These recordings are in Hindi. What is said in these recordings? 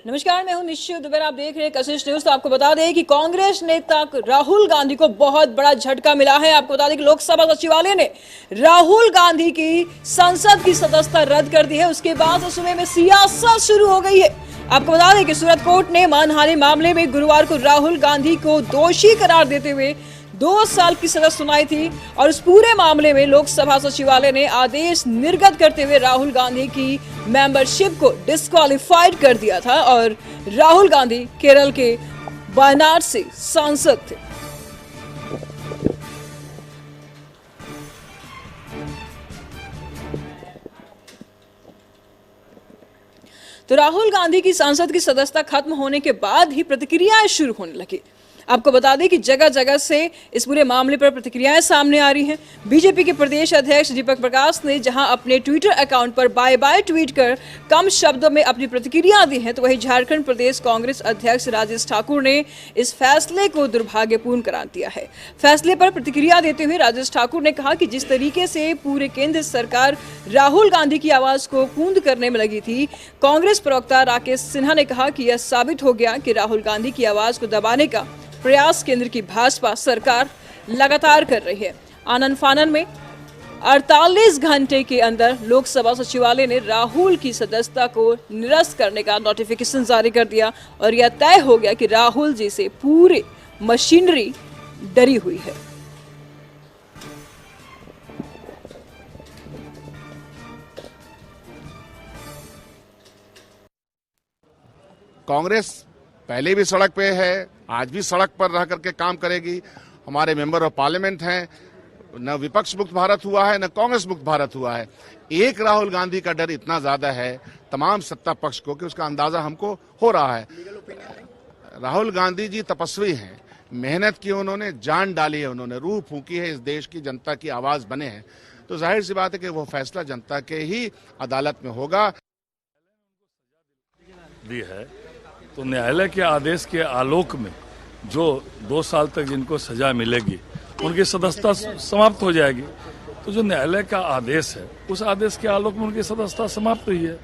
नमस्कार, मैं हूं निश्चित दुबे। आप देख रहे हैं कशिश न्यूज। तो आपको बता दें कि कांग्रेस नेता राहुल गांधी को बहुत बड़ा झटका मिला है। आपको बता दें कि लोकसभा सचिवालय ने राहुल गांधी की संसद की सदस्यता रद्द कर दी है। उसके बाद सुबह में सियासत शुरू हो गई है। आपको बता दें कि सूरत कोर्ट ने मानहानि मामले में गुरुवार को राहुल गांधी को दोषी करार देते हुए 2 साल की सजा सुनाई थी और इस पूरे मामले में लोकसभा सचिवालय ने आदेश निर्गत करते हुए राहुल गांधी की मेंबरशिप को डिस्क्वालिफाइड कर दिया था और राहुल गांधी केरल के वायनाड से सांसद थे। तो राहुल गांधी की सांसद की सदस्यता खत्म होने के बाद ही प्रतिक्रियाएं शुरू होने लगी। आपको बता दें कि जगह जगह से इस पूरे मामले पर प्रतिक्रियाएं सामने आ रही हैं। बीजेपी के प्रदेश अध्यक्ष दीपक प्रकाश ने जहां अपने ट्विटर अकाउंट पर बाय बाय ट्वीट कर कम शब्दों में अपनी प्रतिक्रिया दी है, तो वहीं झारखंड प्रदेश कांग्रेस अध्यक्ष राजेश ठाकुर ने इस फैसले को दुर्भाग्यपूर्ण करार दिया है। फैसले पर प्रतिक्रिया देते हुए राजेश ठाकुर ने कहा कि जिस तरीके से पूरे केंद्र सरकार राहुल गांधी की आवाज को कूंद करने में लगी थी, कांग्रेस प्रवक्ता राकेश सिन्हा ने कहा कि यह साबित हो गया कि राहुल गांधी की आवाज को दबाने का प्रयास केंद्र की भाजपा सरकार लगातार कर रही है। आनन फानन में 48 घंटे के अंदर लोकसभा सचिवालय ने राहुल की सदस्यता को निरस्त करने का नोटिफिकेशन जारी कर दिया और यह तय हो गया कि राहुल जी से पूरी मशीनरी डरी हुई है। कांग्रेस पहले भी सड़क पे है, आज भी सड़क पर रह करके काम करेगी। हमारे मेंबर ऑफ पार्लियामेंट हैं, न विपक्ष मुक्त भारत हुआ है न कांग्रेस मुक्त भारत हुआ है। एक राहुल गांधी का डर इतना ज्यादा है तमाम सत्ता पक्ष को कि उसका अंदाजा हमको हो रहा है। राहुल गांधी जी तपस्वी हैं, मेहनत की उन्होंने, जान डाली है उन्होंने, रूह फूंकी है, इस देश की जनता की आवाज बने हैं। तो जाहिर सी बात है कि वो फैसला जनता के ही अदालत में होगा। दी है तो न्यायालय के आदेश के आलोक में जो 2 साल तक जिनको सजा मिलेगी उनकी सदस्यता समाप्त हो जाएगी। तो जो न्यायालय का आदेश है उस आदेश के आलोक में उनकी सदस्यता समाप्त हुई है।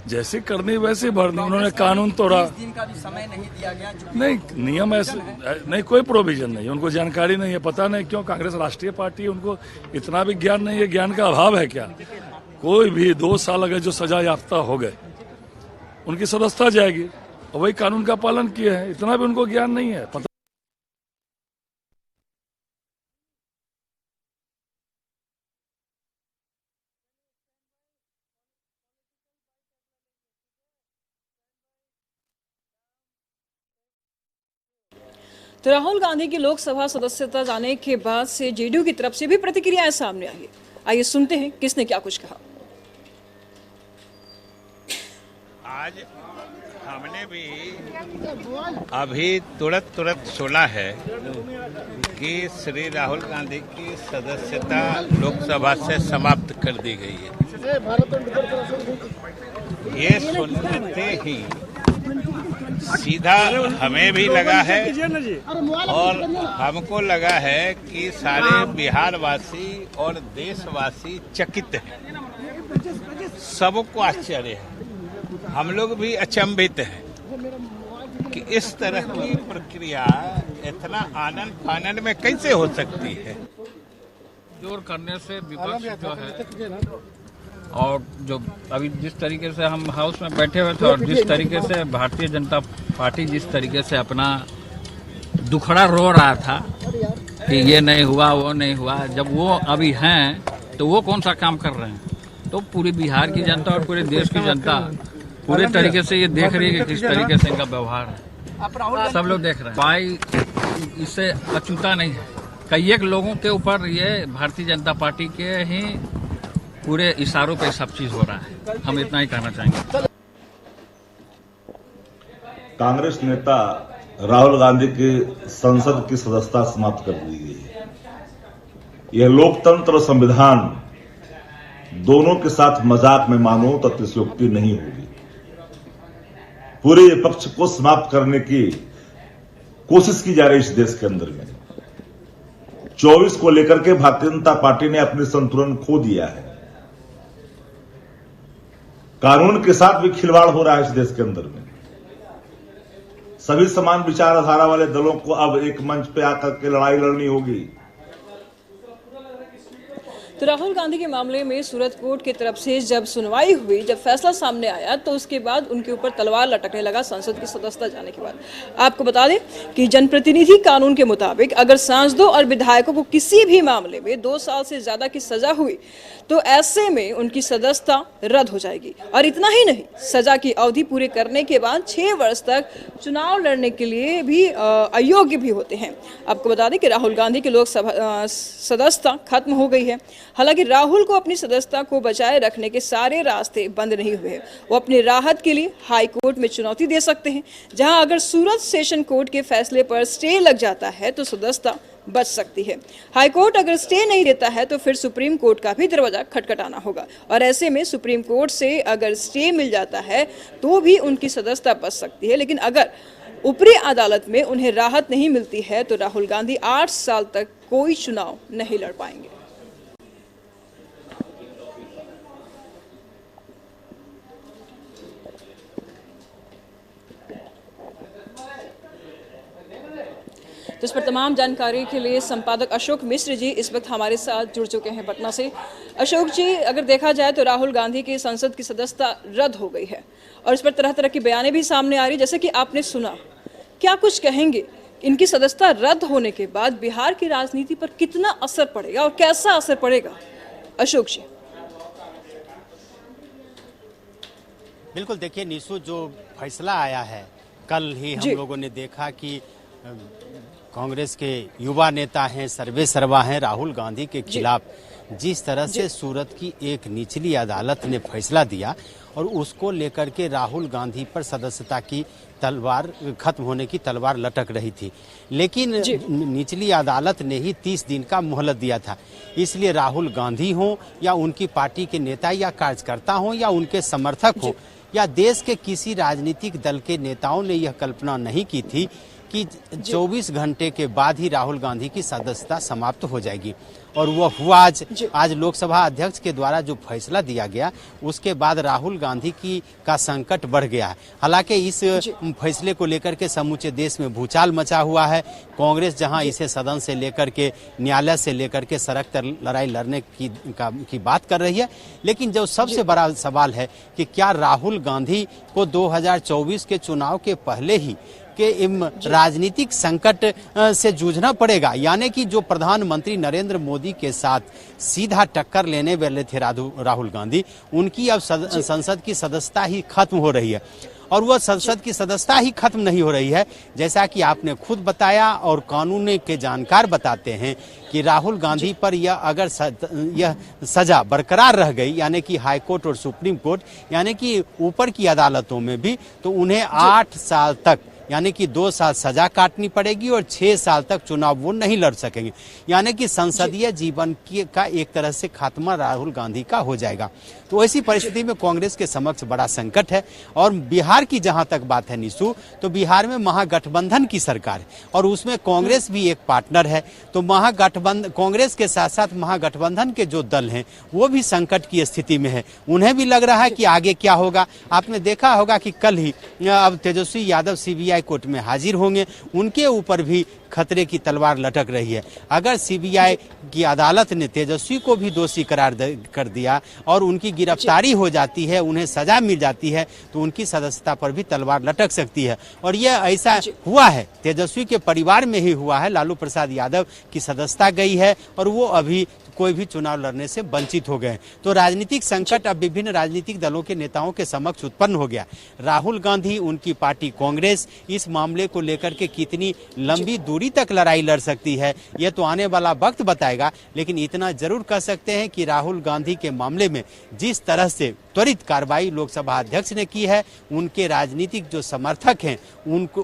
जैसे करनी वैसे भरनी। उन्होंने कानून तोड़ा, 20 दिन का भी समय नहीं दिया गया। नहीं नियम ऐसे नहीं, कोई प्रोविजन नहीं, उनको जानकारी नहीं है, पता नहीं क्यों। कांग्रेस राष्ट्रीय पार्टी है, उनको इतना भी ज्ञान नहीं है। ज्ञान का अभाव है क्या? कोई भी 2 साल अगर जो सजा याफ्ता हो गए उनकी सदस्यता जाएगी और वही कानून का पालन किए हैं, इतना भी उनको ज्ञान नहीं है, पता। तो राहुल गांधी की लोकसभा सदस्यता जाने के बाद से जेडीयू की तरफ से भी प्रतिक्रियाएं सामने आई है। आइए सुनते हैं किसने क्या कुछ कहा। आज हमने भी अभी तुरंत सुना है कि श्री राहुल गांधी की सदस्यता लोकसभा से समाप्त कर दी गई है। ये सुनते ही सीधा हमें भी लगा है और हमको लगा है कि सारे बिहारवासी और देशवासी चकित हैं। सबको आश्चर्य है, हम लोग भी अचंभित हैं कि इस तरह की प्रक्रिया इतना आनन फानन में कैसे हो सकती है। जोर करने से विपक्ष जो है और जो अभी जिस तरीके से हम हाउस में बैठे हुए थे और जिस तरीके से भारतीय जनता पार्टी जिस तरीके से अपना दुखड़ा रो रहा था कि ये नहीं हुआ वो नहीं हुआ, जब वो अभी हैं तो वो कौन सा काम कर रहे हैं। तो पूरी बिहार की जनता और पूरे देश की जनता पूरे तरीके से ये देख रही है कि किस तरीके से इनका व्यवहार है। सब लोग देख रहे हैं। भाई इससे अछूता नहीं है। कई एक लोगों के ऊपर ये भारतीय जनता पार्टी के ही पूरे इशारों पे सब चीज हो रहा है। हम इतना ही कहना चाहेंगे। कांग्रेस नेता राहुल गांधी की संसद की सदस्यता समाप्त कर दी गई है। यह लोकतंत्र और संविधान दोनों के साथ मजाक में मानो तो अतिशयोक्ति नहीं होगी। पूरे विपक्ष को समाप्त करने की कोशिश की जा रही इस देश के अंदर में। 24 को लेकर के भारतीय जनता पार्टी ने अपनी संतुलन खो दिया है। कानून के साथ भी खिलवाड़ हो रहा है इस देश के अंदर में। सभी समान विचारधारा वाले दलों को अब एक मंच पे आकर के लड़ाई लड़नी होगी। तो राहुल गांधी के मामले में सूरत कोर्ट की तरफ से जब सुनवाई हुई, जब फैसला सामने आया, तो उसके बाद उनके ऊपर तलवार लटकने लगा संसद की सदस्यता जाने के बाद। आपको बता दें कि जनप्रतिनिधि कानून के मुताबिक अगर सांसदों और विधायकों को किसी भी मामले में 2 साल से ज्यादा की सजा हुई तो ऐसे में उनकी सदस्यता रद्द हो जाएगी। और इतना ही नहीं, सजा की अवधि पूरे करने के बाद 6 वर्ष तक चुनाव लड़ने के लिए भी अयोग्य भी होते हैं। आपको बता दें कि राहुल गांधी की लोकसभा सदस्यता खत्म हो गई है। हालांकि राहुल को अपनी सदस्यता को बचाए रखने के सारे रास्ते बंद नहीं हुए हैं। वो अपनी राहत के लिए हाई कोर्ट में चुनौती दे सकते हैं, जहां अगर सूरत सेशन कोर्ट के फैसले पर स्टे लग जाता है तो सदस्यता बच सकती है। हाई कोर्ट अगर स्टे नहीं देता है तो फिर सुप्रीम कोर्ट का भी दरवाजा खटखटाना होगा, और ऐसे में सुप्रीम कोर्ट से अगर स्टे मिल जाता है तो भी उनकी सदस्यता बच सकती है। लेकिन अगर ऊपरी अदालत में उन्हें राहत नहीं मिलती है तो राहुल गांधी 8 साल तक कोई चुनाव नहीं लड़ पाएंगे। तो इस पर तमाम जानकारी के लिए संपादक अशोक मिश्र जी इस वक्त हमारे साथ जुड़ चुके हैं पटना से। अशोक जी, अगर देखा जाए तो राहुल गांधी की संसद की सदस्यता रद्द हो गई है और इस पर तरह तरह की बयानें भी सामने आ रही, जैसे कि आपने सुना, क्या कुछ कहेंगे? इनकी सदस्यता रद्द होने के बाद बिहार की राजनीति पर कितना असर पड़ेगा और कैसा असर पड़ेगा? अशोक जी। बिल्कुल, देखिए निशु, जो फैसला आया है कल ही हम लोगों ने देखा कि कांग्रेस के युवा नेता हैं, सर्वेसर्वा हैं, राहुल गांधी के खिलाफ जिस तरह से सूरत की एक निचली अदालत ने फैसला दिया और उसको लेकर के राहुल गांधी पर सदस्यता की तलवार खत्म होने की तलवार लटक रही थी, लेकिन निचली अदालत ने ही 30 दिन का मोहलत दिया था। इसलिए राहुल गांधी हों या उनकी पार्टी के नेता या कार्यकर्ता हों या उनके समर्थक हों या देश के किसी राजनीतिक दल के नेताओं ने यह कल्पना नहीं की थी कि 24 घंटे के बाद ही राहुल गांधी की सदस्यता समाप्त हो जाएगी। और वो हुआ आज लोकसभा अध्यक्ष के द्वारा जो फैसला दिया गया उसके बाद राहुल गांधी का संकट बढ़ गया है। हालांकि इस फैसले को लेकर के समूचे देश में भूचाल मचा हुआ है। कांग्रेस जहां इसे सदन से लेकर के न्यायालय से लेकर के सड़क पर लड़ाई लड़ने की बात कर रही है, लेकिन जो सबसे बड़ा सवाल है कि क्या राहुल गांधी को 2024 के चुनाव के पहले ही के राजनीतिक संकट से जूझना पड़ेगा, यानी कि जो प्रधानमंत्री नरेंद्र मोदी के साथ सीधा टक्कर लेने वाले थे राहुल गांधी, उनकी अब संसद की सदस्यता ही खत्म हो रही है। और वह संसद की सदस्यता ही खत्म नहीं हो रही है, जैसा कि आपने खुद बताया और कानून के जानकार बताते हैं कि राहुल गांधी पर अगर यह सजा बरकरार रह गई, यानी कि हाई कोर्ट और सुप्रीम कोर्ट यानी कि ऊपर की अदालतों में भी, तो उन्हें 8 साल तक यानी कि 2 साल सजा काटनी पड़ेगी और 6 साल तक चुनाव वो नहीं लड़ सकेंगे। यानी कि संसदीय जीवन का एक तरह से खात्मा राहुल गांधी का हो जाएगा। तो ऐसी परिस्थिति में कांग्रेस के समक्ष बड़ा संकट है। और बिहार की जहां तक बात है निशु, तो बिहार में महागठबंधन की सरकार है और उसमें कांग्रेस भी एक पार्टनर है। तो महागठबंधन, कांग्रेस के साथ साथ महागठबंधन के जो दल हैं वो भी संकट की स्थिति में है। उन्हें भी लग रहा है कि आगे क्या होगा। आपने देखा होगा कि कल ही अब तेजस्वी यादव सीबीआई कोर्ट में हाजिर होंगे, उनके ऊपर भी खतरे की तलवार लटक रही है। अगर सीबीआई की अदालत ने तेजस्वी को भी दोषी करार कर दिया और उनकी गिरफ्तारी हो जाती है, उन्हें सजा मिल जाती है, तो उनकी सदस्यता पर भी तलवार लटक सकती है। और यह ऐसा हुआ है, तेजस्वी के परिवार में ही हुआ है। लालू प्रसाद यादव की सदस्यता गई है और वो अभी कोई भी चुनाव लड़ने से वंचित हो गए। तो राजनीतिक संकट अब विभिन्न राजनीतिक दलों के नेताओं के समक्ष उत्पन्न हो गया। राहुल गांधी, उनकी पार्टी कांग्रेस इस मामले को लेकर के कितनी लंबी दूरी तक लड़ाई लड़ सकती है, यह तो आने वाला वक्त बताएगा। लेकिन इतना जरूर कह सकते हैं कि राहुल गांधी के मामले में जिस तरह से त्वरित कार्रवाई लोकसभा अध्यक्ष ने की है, उनके राजनीतिक जो समर्थक हैं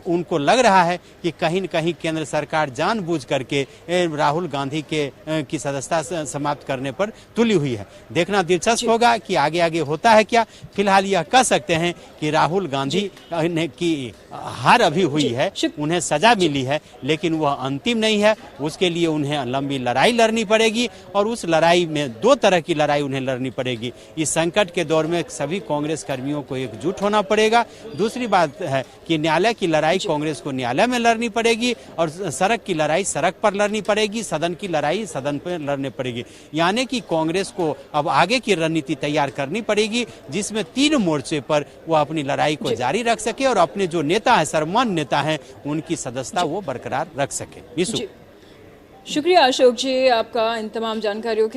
उनको लग रहा है कि कहीं न कहीं केंद्र सरकार जानबूझ करके राहुल गांधी की सदस्यता समाप्त करने पर तुली हुई है। देखना दिलचस्प होगा कि आगे आगे होता है क्या। फिलहाल यह कह सकते हैं कि राहुल गांधी की हार अभी हुई है, उन्हें सजा मिली है, लेकिन वह अंतिम नहीं है। उसके लिए उन्हें लंबी लड़ाई लड़नी पड़ेगी और उस लड़ाई में 2 तरह की लड़ाई उन्हें लड़नी पड़ेगी। इस संकट के दौर और में सभी कांग्रेस कर्मियों को एकजुट होना पड़ेगा। दूसरी बात है कि न्यायालय की लड़ाई कांग्रेस को न्यायालय में लड़नी पड़ेगी और सड़क की लड़ाई सड़क पर लड़नी पड़ेगी, सदन की लड़ाई सदन पर लड़नी पड़ेगी। यानी कि कांग्रेस को अब आगे की रणनीति तैयार करनी पड़ेगी जिसमें 3 मोर्चे पर वो अपनी लड़ाई को जारी रख सके और अपने जो नेता है, सर्वमान्य नेता है, उनकी सदस्यता वो बरकरार रख सके। शुक्रिया अशोक जी आपका इन तमाम जानकारियों के